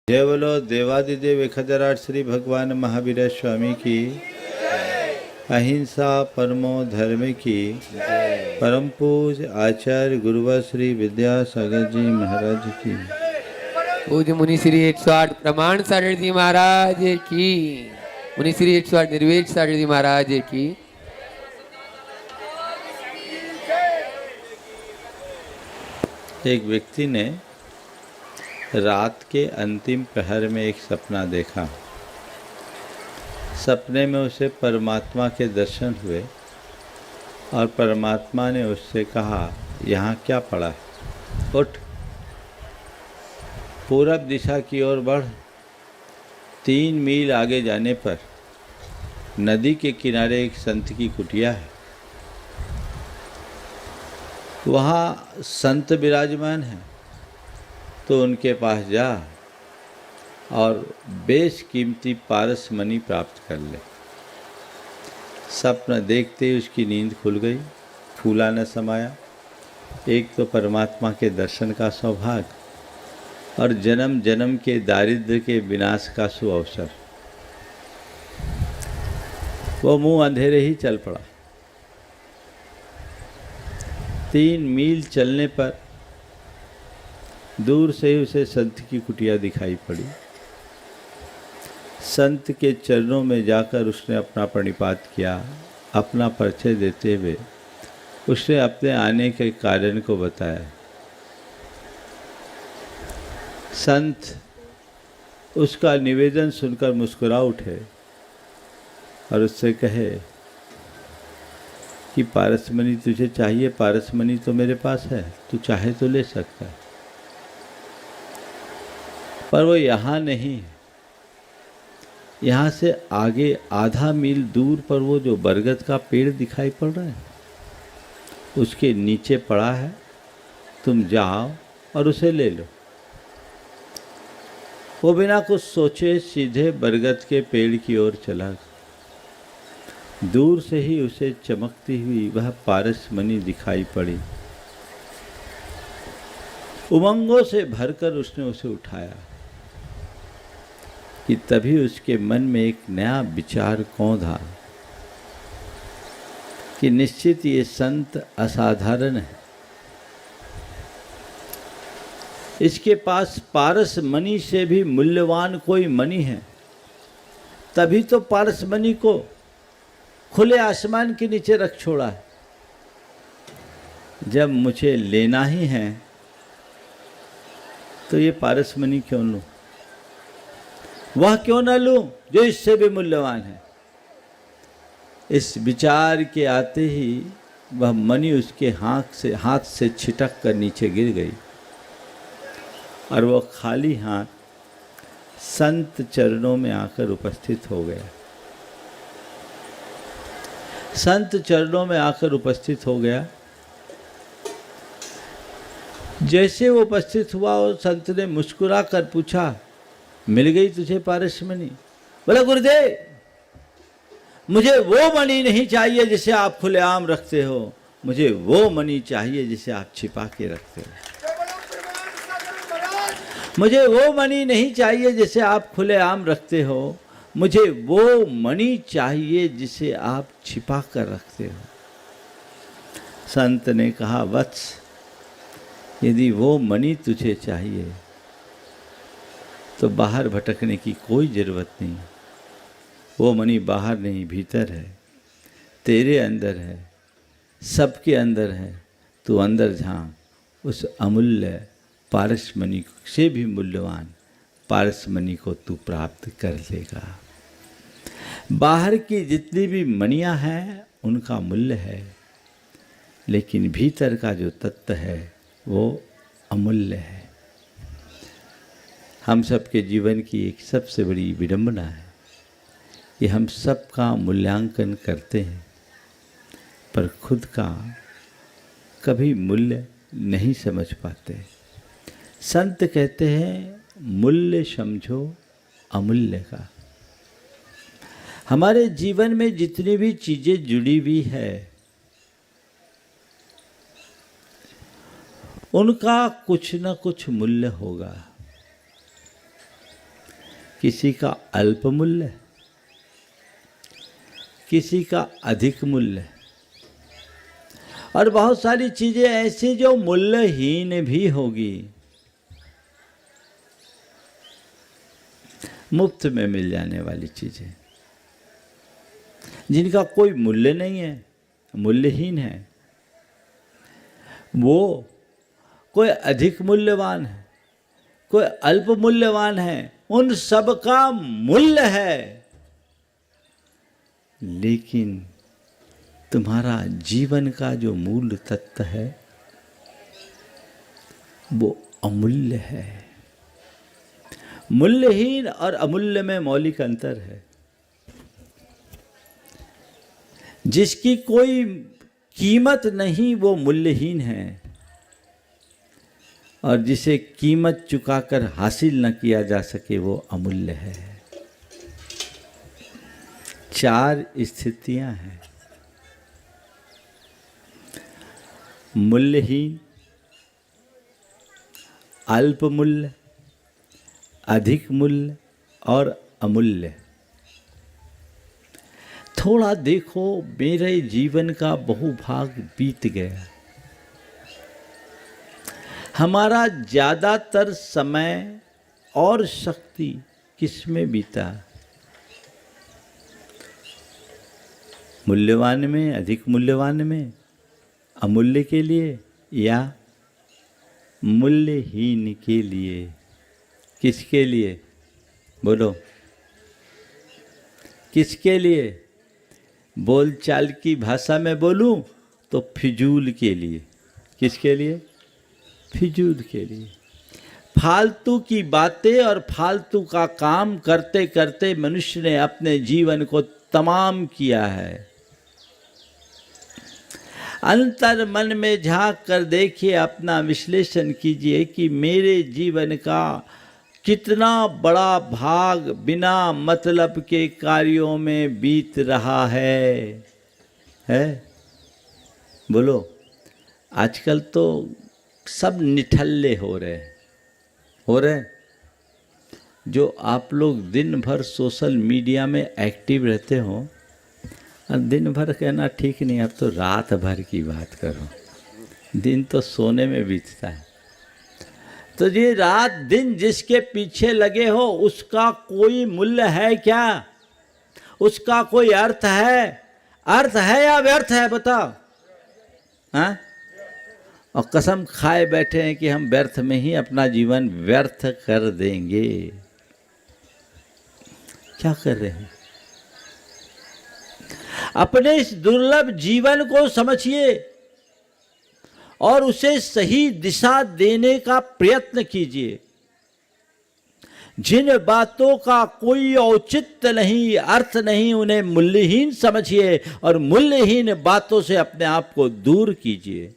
जय बोलो देवादिदेव 1008 श्री भगवान महावीर स्वामी की, अहिंसा परमो धर्म की, परम पूज आचार्य गुरुवर श्री विद्यासागर जी महाराज की, पूज्य मुनि श्री 108 प्रमाण सागर जी महाराज की, मुनि श्री 108 निर्वेद सागर जी महाराज की। एक व्यक्ति ने रात के अंतिम प्रहर में एक सपना देखा। सपने में उसे परमात्मा के दर्शन हुए और परमात्मा ने उससे कहा, यहाँ क्या पड़ा है, उठ, पूरब दिशा की ओर बढ़। 3 मील आगे जाने पर नदी के किनारे एक संत की कुटिया है। वहाँ संत विराजमान हैं, तो उनके पास जा और बेशकीमती पारस मणि प्राप्त कर ले। सपना देखते ही उसकी नींद खुल गई, फूला न समाया। एक तो परमात्मा के दर्शन का सौभाग्य और जन्म जन्म के दारिद्र्य के विनाश का सुअवसर। वो मुंह अंधेरे ही चल पड़ा। 3 मील चलने पर दूर से ही उसे संत की कुटिया दिखाई पड़ी। संत के चरणों में जाकर उसने अपना प्रणिपात किया। अपना परिचय देते हुए उसने अपने आने के कारण को बताया। संत उसका निवेदन सुनकर मुस्कुरा उठे और उससे कहे कि पारसमणि तुझे चाहिए, पारसमणि तो मेरे पास है, तू चाहे तो ले सकता है, पर वो यहाँ नहीं है। यहाँ से आगे आधा मील दूर पर वो जो बरगद का पेड़ दिखाई पड़ रहा है, उसके नीचे पड़ा है। तुम जाओ और उसे ले लो। वो बिना कुछ सोचे सीधे बरगद के पेड़ की ओर चला। दूर से ही उसे चमकती हुई वह पारसमणि दिखाई पड़ी। उमंगों से भरकर उसने उसे उठाया कि तभी उसके मन में एक नया विचार कौंधा कि निश्चित ये संत असाधारण है। इसके पास पारसमणि से भी मूल्यवान कोई मणि है, तभी तो पारसमणि को खुले आसमान के नीचे रख छोड़ा है। जब मुझे लेना ही है तो ये पारसमणि क्यों लूं, वह क्यों न लूं जो इससे भी मूल्यवान है। इस विचार के आते ही वह मणि उसके हाथ से छिटक कर नीचे गिर गई और वह खाली हाथ संत चरणों में आकर उपस्थित हो गया। संत चरणों में आकर उपस्थित हो गया। जैसे वो उपस्थित हुआ और संत ने मुस्कुरा कर पूछा, मिल गई तुझे पारसमणि? बोला, गुरुदेव, मुझे वो मणि नहीं चाहिए जिसे आप खुलेआम रखते हो, मुझे वो मणि चाहिए जिसे आप छिपा के रखते हो। मुझे वो मणि नहीं चाहिए जिसे आप खुलेआम रखते हो, मुझे वो मणि चाहिए जिसे आप छिपा कर रखते हो। संत ने कहा, वत्स, यदि वो मणि तुझे चाहिए तो बाहर भटकने की कोई ज़रूरत नहीं। वो मणि बाहर नहीं, भीतर है, तेरे अंदर है, सबके अंदर है। तू अंदर झांक, उस अमूल्य पारसमणि से भी मूल्यवान पारसमणि को तू प्राप्त कर लेगा। बाहर की जितनी भी मणियाँ हैं उनका मूल्य है, लेकिन भीतर का जो तत्व है वो अमूल्य है। हम सबके जीवन की एक सबसे बड़ी विडंबना है कि हम सबका मूल्यांकन करते हैं पर खुद का कभी मूल्य नहीं समझ पाते। संत कहते हैं, मूल्य समझो अमूल्य का। हमारे जीवन में जितनी भी चीज़ें जुड़ी हुई है उनका कुछ न कुछ मूल्य होगा। किसी का अल्प मूल्य, किसी का अधिक मूल्य, और बहुत सारी चीजें ऐसी जो मूल्यहीन भी होगी, मुफ्त में मिल जाने वाली चीजें, जिनका कोई मूल्य नहीं है, मूल्यहीन है। वो कोई अधिक मूल्यवान है, कोई अल्प मूल्यवान है, उन सब का मूल्य है, लेकिन तुम्हारा जीवन का जो मूल तत्व है वो अमूल्य है। मूल्यहीन और अमूल्य में मौलिक अंतर है। जिसकी कोई कीमत नहीं वो मूल्यहीन है, और जिसे कीमत चुकाकर हासिल न किया जा सके वो अमूल्य है। 4 स्थितियां हैं, मूल्यहीन, अल्प मूल्य, अधिक मूल्य और अमूल्य। थोड़ा देखो, मेरे जीवन का बहुभाग बीत गया। हमारा ज़्यादातर समय और शक्ति किस में बीता? मूल्यवान में, अधिक मूल्यवान में, अमूल्य के लिए या मूल्यहीन के लिए? किसके लिए? बोलो, किसके लिए? बोलचाल की भाषा में बोलूं तो फिजूल के लिए। किसके लिए? फिजूल के लिए। फालतू की बातें और फालतू का काम करते करते मनुष्य ने अपने जीवन को तमाम किया है। अंतर मन में झांक कर देखिए, अपना विश्लेषण कीजिए कि मेरे जीवन का कितना बड़ा भाग बिना मतलब के कार्यों में बीत रहा है? बोलो, आजकल तो सब निठल्ले हो रहे। जो आप लोग दिन भर सोशल मीडिया में एक्टिव रहते हो, और दिन भर कहना ठीक नहीं, अब तो रात भर की बात करो, दिन तो सोने में बीतता है। तो ये रात दिन जिसके पीछे लगे हो, उसका कोई मूल्य है क्या? उसका कोई अर्थ है? अर्थ है या व्यर्थ है? बताओ। हाँ? और कसम खाए बैठे हैं कि हम व्यर्थ में ही अपना जीवन व्यर्थ कर देंगे। क्या कर रहे हैं? अपने इस दुर्लभ जीवन को समझिए और उसे सही दिशा देने का प्रयत्न कीजिए। जिन बातों का कोई औचित्य नहीं, अर्थ नहीं, उन्हें मूल्यहीन समझिए और मूल्यहीन बातों से अपने आप को दूर कीजिए।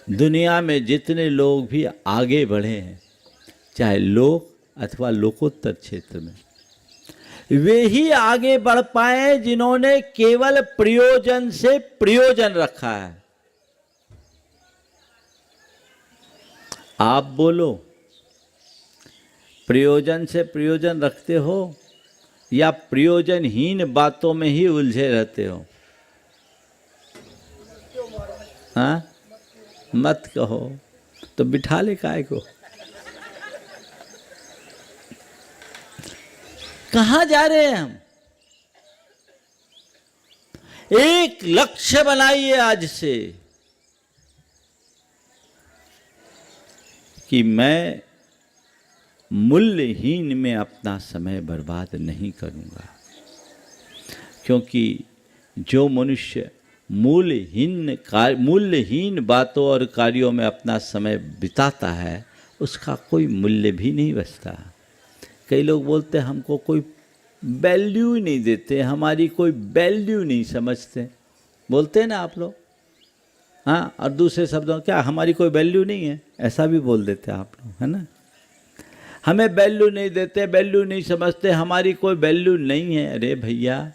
दुनिया में जितने लोग भी आगे बढ़े हैं, चाहे लोक अथवा लोकोत्तर क्षेत्र में, वे ही आगे बढ़ पाए जिन्होंने केवल प्रयोजन से प्रयोजन रखा है। आप बोलो, प्रयोजन से प्रयोजन रखते हो या प्रयोजनहीन बातों में ही उलझे रहते हो? हाँ, मत कहो तो बिठा ले काय को। कहाँ जा रहे हैं हम? एक लक्ष्य बनाइए आज से कि मैं मूल्यहीन में अपना समय बर्बाद नहीं करूंगा, क्योंकि जो मनुष्य मूल्यहीन बातों और कार्यों में अपना समय बिताता है, उसका कोई मूल्य भी नहीं बचता। कई लोग बोलते हैं हमको कोई वैल्यू ही नहीं देते, हमारी कोई वैल्यू नहीं समझते, बोलते हैं ना आप लोग। हाँ, और दूसरे शब्दों क्या, हमारी कोई वैल्यू नहीं है, ऐसा भी बोल देते हैं आप लोग, है ना। हमें वैल्यू नहीं देते, वैल्यू नहीं समझते, हमारी कोई वैल्यू नहीं है। अरे भैया,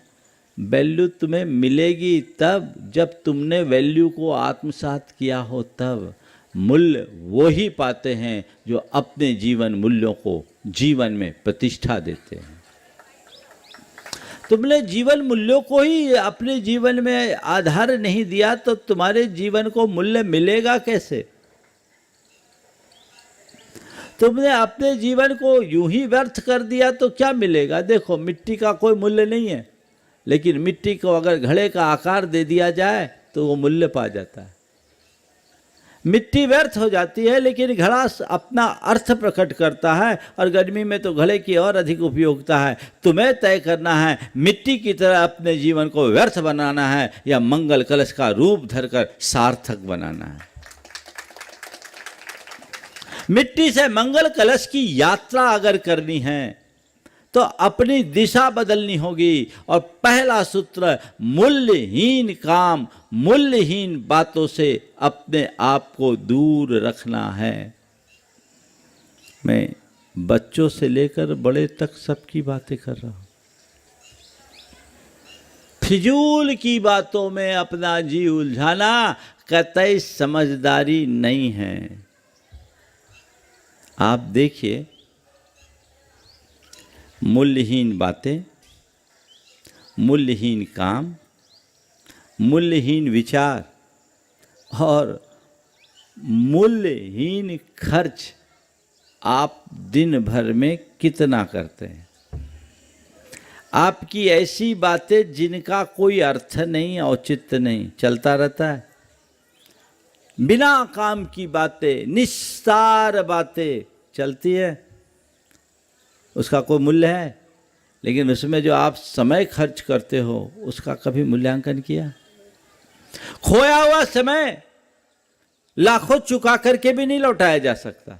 वैल्यू तुम्हें मिलेगी तब जब तुमने वैल्यू को आत्मसात किया हो तब। मूल्य वो ही पाते हैं जो अपने जीवन मूल्यों को जीवन में प्रतिष्ठा देते हैं। तुमने जीवन मूल्यों को ही अपने जीवन में आधार नहीं दिया तो तुम्हारे जीवन को मूल्य मिलेगा कैसे? तुमने अपने जीवन को यूं ही व्यर्थ कर दिया तो क्या मिलेगा? देखो, मिट्टी का कोई मूल्य नहीं है, लेकिन मिट्टी को अगर घड़े का आकार दे दिया जाए तो वो मूल्य पा जाता है। मिट्टी व्यर्थ हो जाती है, लेकिन घड़ा अपना अर्थ प्रकट करता है, और गर्मी में तो घड़े की और अधिक उपयोगिता है। तुम्हें तय करना है मिट्टी की तरह अपने जीवन को व्यर्थ बनाना है या मंगल कलश का रूप धरकर सार्थक बनाना है। मिट्टी से मंगल कलश की यात्रा अगर करनी है तो अपनी दिशा बदलनी होगी, और पहला सूत्र, मूल्यहीन काम, मूल्यहीन बातों से अपने आप को दूर रखना है। मैं बच्चों से लेकर बड़े तक सबकी बातें कर रहा हूं। फिजूल की बातों में अपना जी उलझाना कतई समझदारी नहीं है। आप देखिए, मूल्यहीन बातें, मूल्यहीन काम, मूल्यहीन विचार और मूल्यहीन खर्च आप दिन भर में कितना करते हैं? आपकी ऐसी बातें जिनका कोई अर्थ नहीं, औचित्य नहीं, चलता रहता है। बिना काम की बातें, निस्सार बातें चलती है, उसका कोई मूल्य है? लेकिन उसमें जो आप समय खर्च करते हो उसका कभी मूल्यांकन किया? खोया हुआ समय लाखों चुका करके भी नहीं लौटाया जा सकता,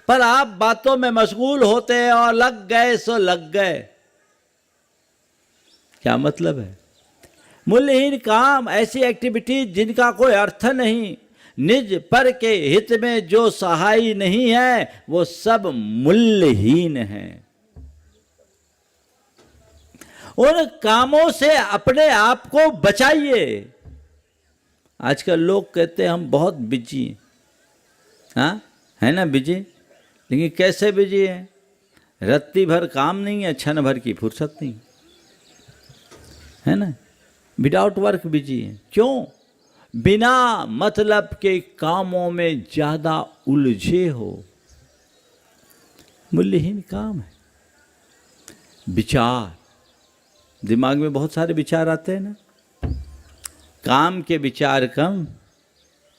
पर आप बातों में मशगूल होते हैं और लग गए सो लग गए। क्या मतलब है? मूल्यहीन काम, ऐसी एक्टिविटीज जिनका कोई अर्थ नहीं, निज पर के हित में जो सहाय नहीं है, वो सब मूल्यहीन है। उन कामों से अपने आप को बचाइए। आजकल लोग कहते हैं हम बहुत बिजी हैं। हाँ, है ना बिजी? लेकिन कैसे बिजी है? रत्ती भर काम नहीं है, क्षण भर की फुर्सत नहीं, है ना? विदाउट वर्क बिजी है। क्यों? बिना मतलब के कामों में ज्यादा उलझे हो। मूल्यहीन काम है। विचार, दिमाग में बहुत सारे विचार आते हैं ना। काम के विचार कम,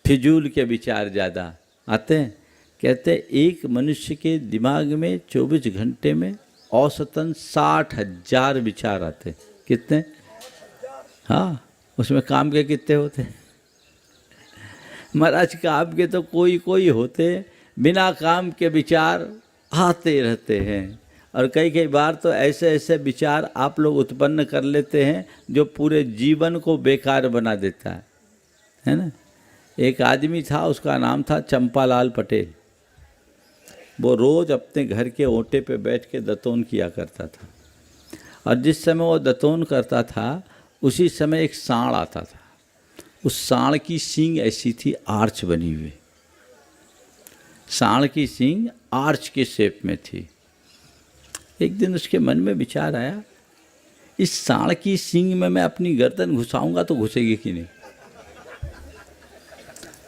फिजूल के विचार ज़्यादा आते हैं। कहते हैं एक मनुष्य के दिमाग में 24 घंटे में औसतन 60,000 विचार आते हैं। कितने? हाँ, उसमें काम के कितने होते हैं? महाराज, काम के तो कोई कोई होते, बिना काम के विचार आते रहते हैं। और कई कई बार तो ऐसे ऐसे विचार आप लोग उत्पन्न कर लेते हैं जो पूरे जीवन को बेकार बना देता है ना। एक आदमी था, उसका नाम था चंपालाल पटेल। वो रोज़ अपने घर के ओटे पे बैठ के दतौन किया करता था, और जिस समय वो दतौन करता था उसी समय एक सांड आता था। उस सांड की सींग ऐसी थी, आर्च बनी हुई। सांड की सींग आर्च के शेप में थी। एक दिन उसके मन में विचार आया, इस सांड की सींग में मैं अपनी गर्दन घुसाऊंगा तो घुसेगी कि नहीं?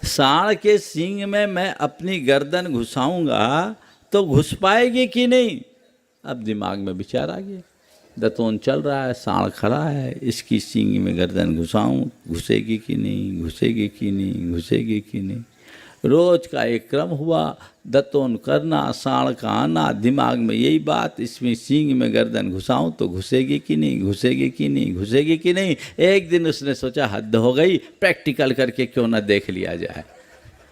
सांड के सींग में मैं अपनी गर्दन घुसाऊंगा तो घुस पाएगी कि नहीं? अब दिमाग में विचार आ गया। दतौन चल रहा है, सांड खड़ा है, इसकी सींग में गर्दन घुसाऊं, घुसेगी कि नहीं, घुसेगी कि नहीं, घुसेगी कि नहीं। रोज का एक क्रम हुआ, दतौन करना, सांड का आना, दिमाग में यही बात, इसमें सींग में गर्दन घुसाऊं तो घुसेगी कि नहीं, घुसेगी कि नहीं, घुसेगी कि नहीं। एक दिन उसने सोचा हद हो गई, प्रैक्टिकल करके क्यों ना देख लिया जाए।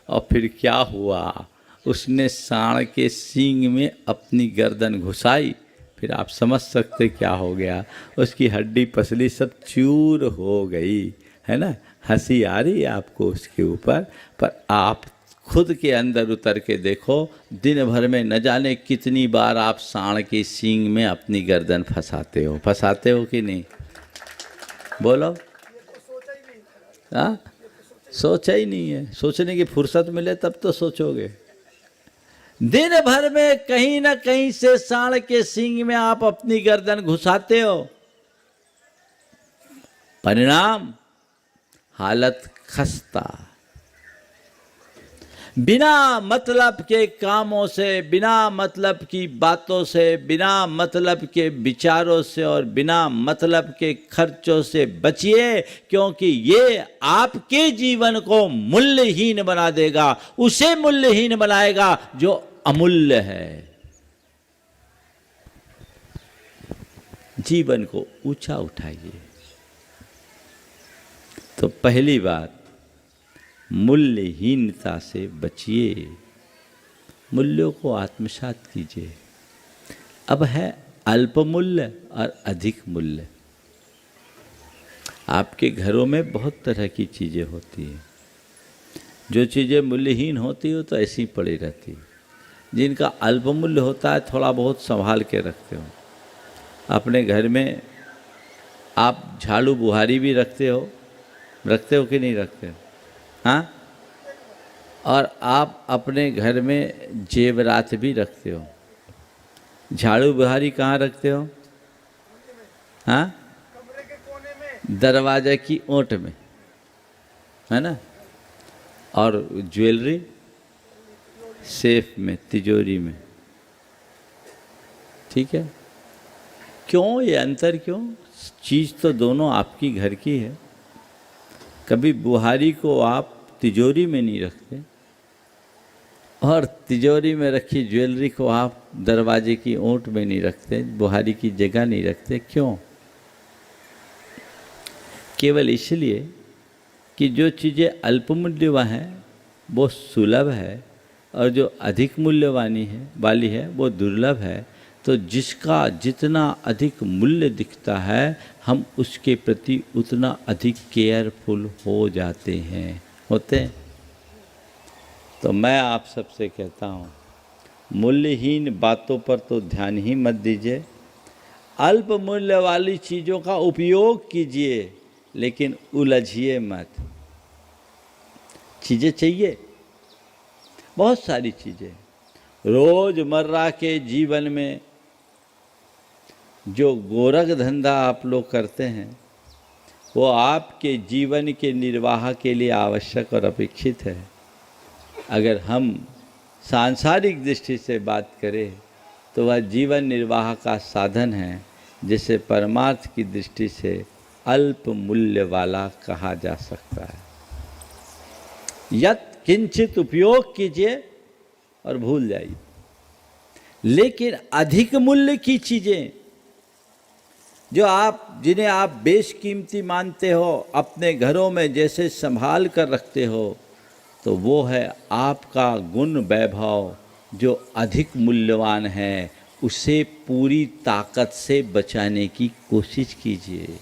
और फिर क्या हुआ, उसने सांड के सींग में अपनी गर्दन घुसाई। फिर आप समझ सकते क्या हो गया, उसकी हड्डी पसली सब चूर हो गई, है ना। हंसी आ रही है आपको उसके ऊपर, पर आप खुद के अंदर उतर के देखो, दिन भर में न जाने कितनी बार आप सांड की सींग में अपनी गर्दन फंसाते हो कि नहीं? बोलो। हाँ, सोचा ही नहीं है। सोचने की फुर्सत मिले तब तो सोचोगे। दिन भर में कहीं ना कहीं से सांड के सींग में आप अपनी गर्दन घुसाते हो, परिणाम हालत खस्ता। बिना मतलब के कामों से, बिना मतलब की बातों से, बिना मतलब के विचारों से और बिना मतलब के खर्चों से बचिए, क्योंकि ये आपके जीवन को मूल्यहीन बना देगा। उसे मूल्यहीन बनाएगा जो अमूल्य है। जीवन को ऊंचा उठाइए। तो पहली बात, मूल्यहीनता से बचिए, मूल्यों को आत्मसात कीजिए। अब है अल्प मूल्य और अधिक मूल्य। आपके घरों में बहुत तरह की चीज़ें होती हैं। जो चीज़ें मूल्यहीन होती हो तो ऐसी पड़ी रहती, जिनका अल्प मूल्य होता है थोड़ा बहुत संभाल के रखते हो। अपने घर में आप झाड़ू बुहारी भी रखते हो कि नहीं रखते हो? हाँ। और आप अपने घर में जेवरात भी रखते हो। झाड़ू बुहारी कहाँ रखते हो? हाँ, दरवाजे की ओट में, है ना। और ज्वेलरी सेफ में, तिजोरी में। ठीक है। क्यों ये अंतर? क्यों? चीज़ तो दोनों आपकी घर की है। कभी बुहारी को आप तिजोरी में नहीं रखते और तिजोरी में रखी ज्वेलरी को आप दरवाजे की ओट में नहीं रखते, बुहारी की जगह नहीं रखते। क्यों? केवल इसलिए कि जो चीज़ें अल्प मूल्यवान हैं वो सुलभ है और जो अधिक मूल्यवानी वाली है वो दुर्लभ है। तो जिसका जितना अधिक मूल्य दिखता है हम उसके प्रति उतना अधिक केयरफुल हो जाते हैं, होते हैं। तो मैं आप सबसे कहता हूँ, मूल्यहीन बातों पर तो ध्यान ही मत दीजिए। अल्प मूल्य वाली चीज़ों का उपयोग कीजिए, लेकिन उलझिए मत। चीज़ें चाहिए, बहुत सारी चीज़ें। रोज़मर्रा के जीवन में जो गोरख धंधा आप लोग करते हैं वो आपके जीवन के निर्वाह के लिए आवश्यक और अपेक्षित है। अगर हम सांसारिक दृष्टि से बात करें तो वह जीवन निर्वाह का साधन है, जिसे परमार्थ की दृष्टि से अल्प मूल्य वाला कहा जा सकता है। यत् किंचित उपयोग कीजिए और भूल जाइए। लेकिन अधिक मूल्य की चीज़ें जो जिन्हें आप बेशकीमती मानते हो, अपने घरों में जैसे संभाल कर रखते हो, तो वो है आपका गुण वैभव जो अधिक मूल्यवान है। उसे पूरी ताकत से बचाने की कोशिश कीजिए।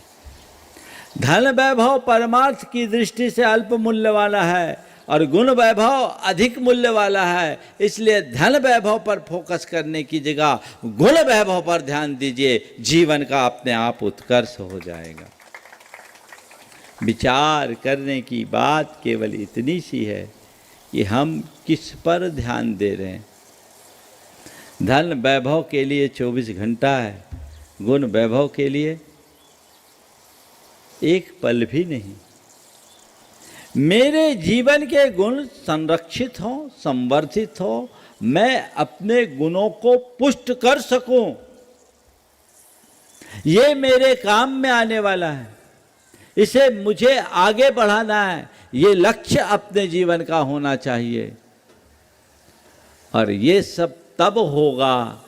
धन वैभव परमार्थ की दृष्टि से अल्प मूल्य वाला है और गुण वैभव अधिक मूल्य वाला है। इसलिए धन वैभव पर फोकस करने की जगह गुण वैभव पर ध्यान दीजिए। जीवन का अपने आप उत्कर्ष हो जाएगा। विचार करने की बात केवल इतनी सी है कि हम किस पर ध्यान दे रहे हैं। धन वैभव के लिए 24 घंटा है, गुण वैभव के लिए एक पल भी नहीं। मेरे जीवन के गुण संरक्षित हों, संवर्धित हो, मैं अपने गुणों को पुष्ट कर सकूं, ये मेरे काम में आने वाला है। इसे मुझे आगे बढ़ाना है। ये लक्ष्य अपने जीवन का होना चाहिए। और ये सब तब होगा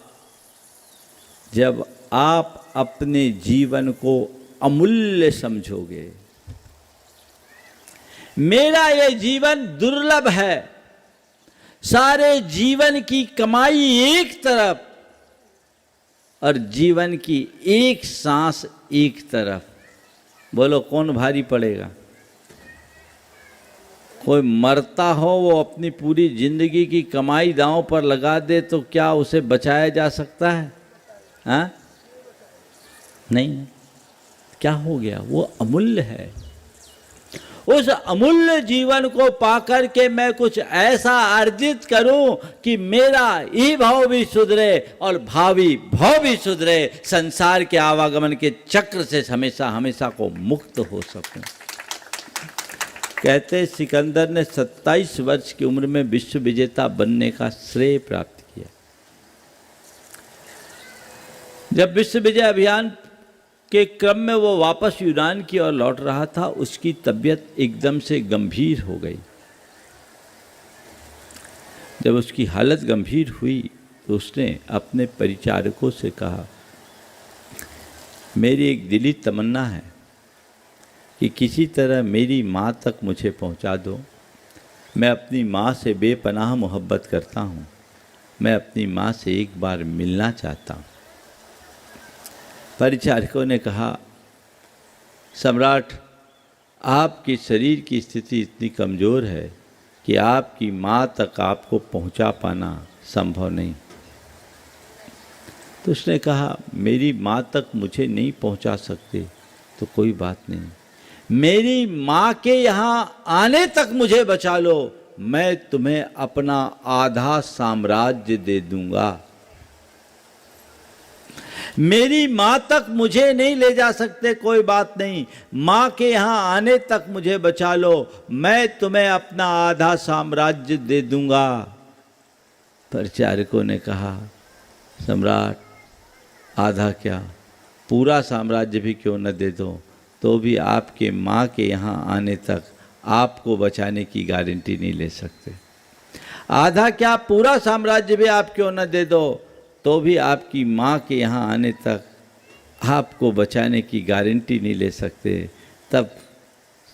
जब आप अपने जीवन को अमूल्य समझोगे। मेरा ये जीवन दुर्लभ है। सारे जीवन की कमाई एक तरफ और जीवन की एक सांस एक तरफ। बोलो कौन भारी पड़ेगा? कोई मरता हो, वो अपनी पूरी जिंदगी की कमाई दांव पर लगा दे तो क्या उसे बचाया जा सकता है? हाँ? नहीं। क्या हो गया? वो अमूल्य है। उस अमूल्य जीवन को पाकर के मैं कुछ ऐसा अर्जित करूं कि मेरा ई भाव भी सुधरे और भावी भाव भी सुधरे, संसार के आवागमन के चक्र से हमेशा हमेशा को मुक्त हो सकूं। कहते सिकंदर ने 27 वर्ष की उम्र में विश्व विजेता बनने का श्रेय प्राप्त किया। जब विश्व विजय अभियान के क्रम में वो वापस यूनान की ओर लौट रहा था, उसकी तबीयत एकदम से गंभीर हो गई। जब उसकी हालत गंभीर हुई तो उसने अपने परिचारकों से कहा, मेरी एक दिली तमन्ना है कि किसी तरह मेरी माँ तक मुझे पहुँचा दो। मैं अपनी माँ से बेपनाह मोहब्बत करता हूँ। मैं अपनी माँ से एक बार मिलना चाहता हूँ। परिचारकों ने कहा, सम्राट, आपके शरीर की स्थिति इतनी कमज़ोर है कि आपकी माँ तक आपको पहुँचा पाना संभव नहीं। तो उसने कहा, मेरी माँ तक मुझे नहीं पहुँचा सकते तो कोई बात नहीं, मेरी माँ के यहाँ आने तक मुझे बचा लो, मैं तुम्हें अपना आधा साम्राज्य दे दूंगा। मेरी माँ तक मुझे नहीं ले जा सकते, कोई बात नहीं, माँ के यहाँ आने तक मुझे बचा लो, मैं तुम्हें अपना आधा साम्राज्य दे दूंगा। परिचारकों ने कहा, सम्राट, आधा क्या, पूरा साम्राज्य भी क्यों न दे दो, तो भी आपके माँ के यहाँ आने तक आपको बचाने की गारंटी नहीं ले सकते। आधा क्या, पूरा साम्राज्य भी आप क्यों न दे दो, तो भी आपकी माँ के यहाँ आने तक आपको बचाने की गारंटी नहीं ले सकते। तब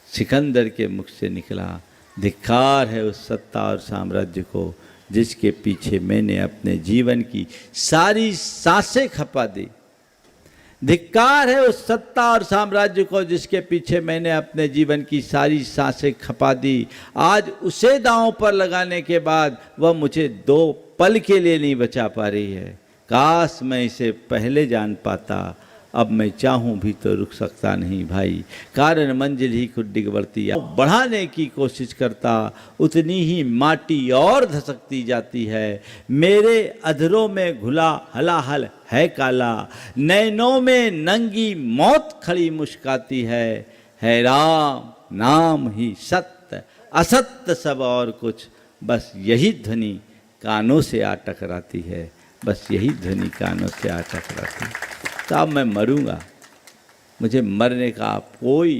सिकंदर के मुख से निकला, धिक्कार है उस सत्ता और साम्राज्य को जिसके पीछे मैंने अपने जीवन की सारी सांसें खपा दी। धिक्कार है उस सत्ता और साम्राज्य को जिसके पीछे मैंने अपने जीवन की सारी सांसें खपा दी। आज उसे दांव पर लगाने के बाद वह मुझे 2 पल के लिए नहीं बचा पा रही है। काश मैं इसे पहले जान पाता। अब मैं चाहूँ भी तो रुक सकता नहीं भाई, कारण मंजिल ही खुद डिग बढ़ती है। बढ़ाने की कोशिश करता उतनी ही माटी और धसकती जाती है। मेरे अधरों में घुला हलाहल है काला, नैनों में नंगी मौत खड़ी मुस्काती है राम नाम ही सत्य, असत्य सब और कुछ, बस यही ध्वनि कानों से आ टकराती है, बस यही ध्वनि कानों से आ टकराती है। तो अब मैं मरूंगा, मुझे मरने का कोई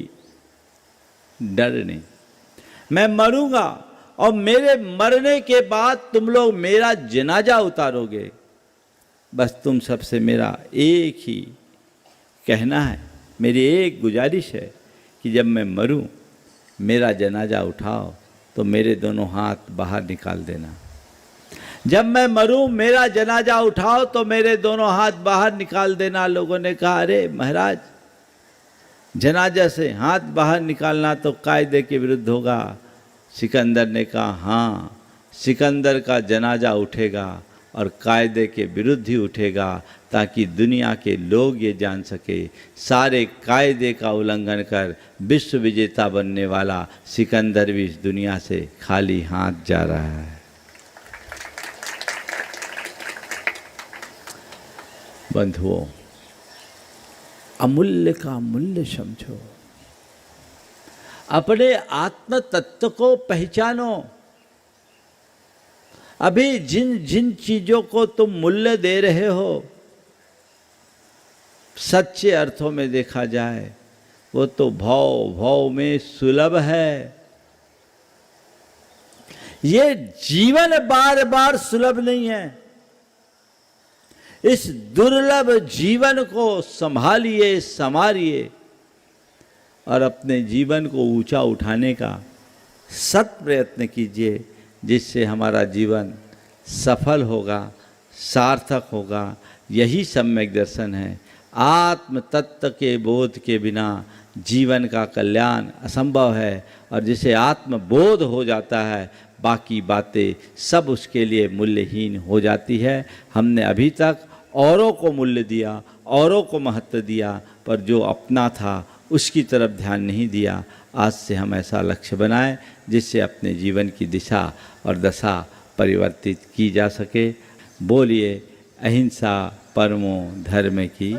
डर नहीं, मैं मरूंगा और मेरे मरने के बाद तुम लोग मेरा जनाजा उतारोगे। बस तुम सबसे मेरा एक ही कहना है, मेरी एक गुजारिश है कि जब मैं मरूं मेरा जनाजा उठाओ तो मेरे दोनों हाथ बाहर निकाल देना। जब मैं मरूं मेरा जनाजा उठाओ तो मेरे दोनों हाथ बाहर निकाल देना। लोगों ने कहा, अरे महाराज, जनाजा से हाथ बाहर निकालना तो कायदे के विरुद्ध होगा। सिकंदर ने कहा, हाँ, सिकंदर का जनाजा उठेगा और कायदे के विरुद्ध ही उठेगा, ताकि दुनिया के लोग ये जान सके सारे कायदे का उल्लंघन कर विश्व विजेता बनने वाला सिकंदर भी इस दुनिया से खाली हाथ जा रहा है। बंधुओं, अमूल्य का मूल्य समझो, अपने आत्म तत्व को पहचानो। अभी जिन जिन चीजों को तुम मूल्य दे रहे हो, सच्चे अर्थों में देखा जाए वो तो भाव भाव में सुलभ है। ये जीवन बार बार सुलभ नहीं है। इस दुर्लभ जीवन को संभालिए, संवारिए और अपने जीवन को ऊंचा उठाने का सत प्रयत्न कीजिए, जिससे हमारा जीवन सफल होगा, सार्थक होगा। यही सम्यक दर्शन है। आत्म तत्व के बोध के बिना जीवन का कल्याण असंभव है, और जिसे आत्म बोध हो जाता है बाकी बातें सब उसके लिए मूल्यहीन हो जाती है। हमने अभी तक औरों को मूल्य दिया, औरों को महत्व दिया, पर जो अपना था उसकी तरफ ध्यान नहीं दिया। आज से हम ऐसा लक्ष्य बनाएं जिससे अपने जीवन की दिशा और दशा परिवर्तित की जा सके। बोलिए अहिंसा परमो धर्म की।